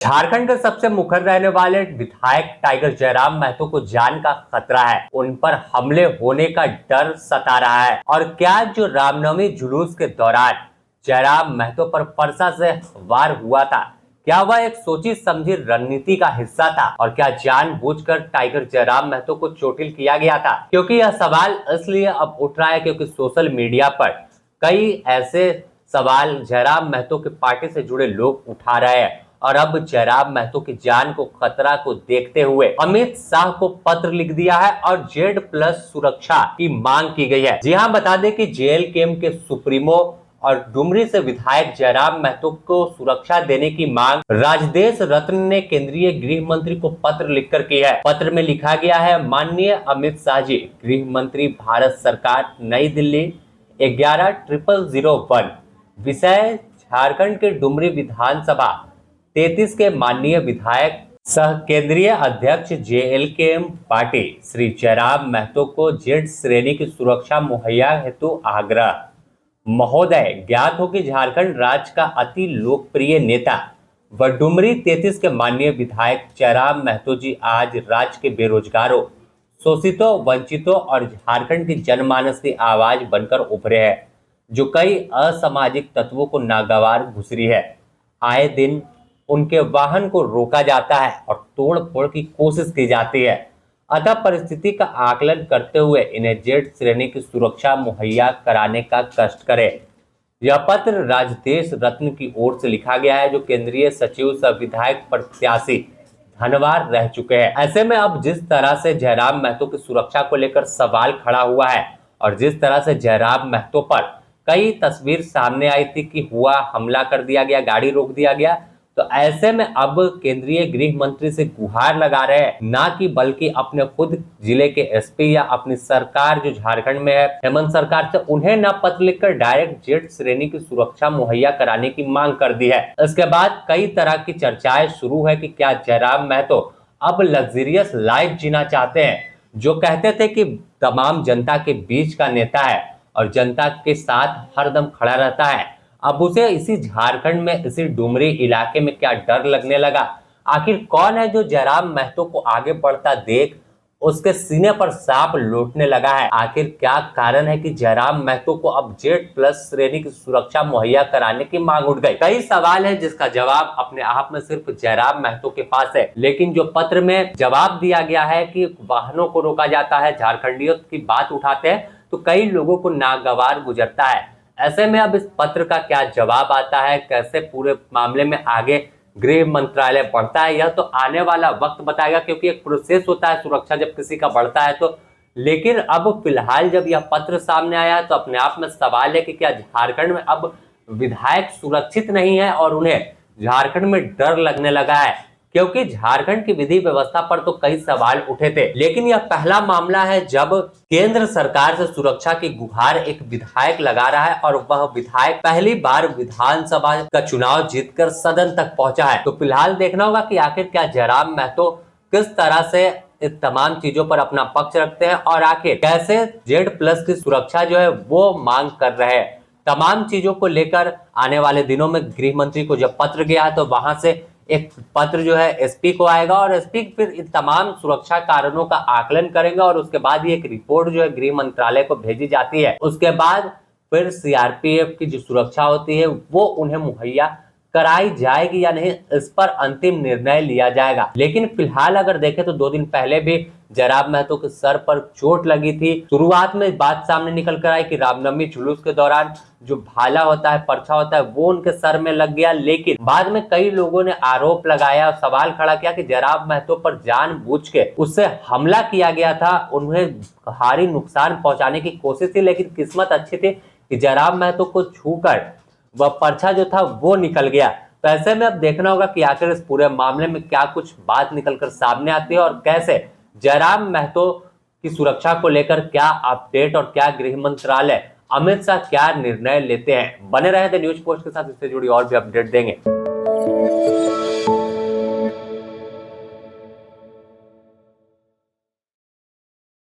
झारखंड के सबसे मुखर रहने वाले विधायक टाइगर जयराम महतो को जान का खतरा है। उन पर हमले होने का डर सता रहा है। और क्या जो रामनवमी जुलूस के दौरान जयराम महतो पर फरसा से वार हुआ था, क्या वह एक सोची समझी रणनीति का हिस्सा था? और क्या जानबूझकर टाइगर जयराम महतो को चोटिल किया गया था? क्योंकि यह सवाल इसलिए अब उठ रहा है क्योंकि सोशल मीडिया पर कई ऐसे सवाल जयराम महतो की पार्टी से जुड़े लोग उठा रहे हैं। और अब जयराम महतो की जान को खतरा को देखते हुए अमित शाह को पत्र लिख दिया है और Z+ सुरक्षा की मांग की गई है। जी हां, बता दें कि JLKM के सुप्रीमो और डुमरी से विधायक जयराम महतो को सुरक्षा देने की मांग राजदेश रत्न ने केंद्रीय गृह मंत्री को पत्र लिखकर की है। पत्र में लिखा गया है, माननीय अमित शाह जी, गृह मंत्री भारत सरकार, नई दिल्ली 11/0001। विषय, झारखंड के डुमरी विधानसभा 33 के माननीय विधायक सह केंद्रीय अध्यक्ष JLKM पार्टी श्री जयराम महतो को Z श्रेणी की सुरक्षा मुहैया हेतु आग्रह। महोदय, ज्ञात हो कि झारखंड राज्य का अति लोकप्रिय नेता व डुमरी 33 के माननीय विधायक जयराम महतो जी आज राज्य के बेरोजगारों, शोषितों, वंचितों और झारखंड की जनमानस की आवाज बनकर उभरे हैं, जो कई असामाजिक तत्वों को नागवार गुजरी है। आए दिन उनके वाहन को रोका जाता है और तोड़ फोड़ की कोशिश की जाती है। अतः परिस्थिति का आकलन करते हुए इन्हें Z श्रेणी की सुरक्षा मुहैया कराने का कष्ट करें। यह पत्र राजदेश रत्न की ओर से लिखा गया है, जो केंद्रीय सचिव सह विधायक प्रत्याशी धनवार रह चुके हैं। ऐसे में अब जिस तरह से जयराम महतो की सुरक्षा को लेकर सवाल खड़ा हुआ है और जिस तरह से जयराम महतो पर कई तस्वीर सामने आई थी कि हुआ हमला कर दिया गया, गाड़ी रोक दिया गया, तो ऐसे में अब केंद्रीय गृह मंत्री से गुहार लगा रहे हैं, ना कि बल्कि अपने खुद जिले के SP या अपनी सरकार जो झारखंड में है हेमंत सरकार से, उन्हें न पत्र लिखकर डायरेक्ट Z श्रेणी की सुरक्षा मुहैया कराने की मांग कर दी है। इसके बाद कई तरह की चर्चाएं शुरू है कि क्या जयराम महतो अब लग्जरियस लाइफ जीना चाहते हैं। जो कहते थे कि तमाम जनता के बीच का नेता है और जनता के साथ हरदम खड़ा रहता है, अब उसे इसी झारखंड में, इसी डुमरी इलाके में क्या डर लगने लगा? आखिर कौन है जो जयराम महतो को आगे बढ़ता देख उसके सीने पर सांप लौटने लगा है? आखिर क्या कारण है कि जयराम महतो को अब Z+ श्रेणी की सुरक्षा मुहैया कराने की मांग उठ गई? कई सवाल है जिसका जवाब अपने आप में सिर्फ जयराम महतो के पास है, लेकिन जो पत्र में जवाब दिया गया है कि वाहनों को रोका जाता है, झारखंडियों की बात उठाते हैं, तो कई लोगों को नागवार गुजरता है। ऐसे में अब इस पत्र का क्या जवाब आता है, कैसे पूरे मामले में आगे गृह मंत्रालय बढ़ता है, यह तो आने वाला वक्त बताएगा, क्योंकि एक प्रोसेस होता है सुरक्षा जब किसी का बढ़ता है तो। लेकिन अब फिलहाल जब यह पत्र सामने आया है तो अपने आप में सवाल है कि क्या झारखंड में अब विधायक सुरक्षित नहीं है और उन्हें झारखंड में डर लगने लगा है? क्योंकि झारखंड की विधि व्यवस्था पर तो कई सवाल उठे थे, लेकिन यह पहला मामला है जब केंद्र सरकार से सुरक्षा की गुहार एक विधायक लगा रहा है और वह विधायक पहली बार विधानसभा का चुनाव जीतकर सदन तक पहुंचा है। तो फिलहाल देखना होगा कि आखिर क्या जयराम महतो किस तरह से इस तमाम चीजों पर अपना पक्ष रखते हैं और आखिर कैसे Z+ की सुरक्षा जो है वो मांग कर रहे हैं। तमाम चीजों को लेकर आने वाले दिनों में गृह मंत्री को जब पत्र गया है तो वहां से एक पत्र जो है SP को आएगा और SP फिर इन तमाम सुरक्षा कारणों का आकलन करेंगे और उसके बाद ही एक रिपोर्ट जो है गृह मंत्रालय को भेजी जाती है। उसके बाद फिर CRPF की जो सुरक्षा होती है वो उन्हें मुहैया कराई जाएगी या नहीं, इस पर अंतिम निर्णय लिया जाएगा। लेकिन फिलहाल अगर देखें तो 2 दिन पहले भी जयराम महतो के सर पर चोट लगी थी। शुरुआत में बात सामने निकल कर आई कि रामनवमी जुलूस के दौरान जो भाला होता है, पर्चा होता है, वो उनके सर में लग गया। लेकिन बाद में कई लोगों ने आरोप लगाया और सवाल खड़ा किया कि जयराम महतो पर जानबूझ के उससे हमला किया गया था, उन्हें भारी नुकसान पहुंचाने की कोशिश थी। लेकिन किस्मत अच्छी थी कि जयराम महतो को छूकर वह पर्चा जो था वो निकल गया। तो ऐसे में अब देखना होगा कि आखिर इस पूरे मामले में क्या कुछ बात निकलकर सामने आती है और कैसे जयराम महतो की सुरक्षा को लेकर क्या अपडेट और क्या गृह मंत्रालय अमित शाह क्या निर्णय लेते हैं। बने रहे थे न्यूज पोस्ट के साथ, इससे जुड़ी और भी अपडेट देंगे।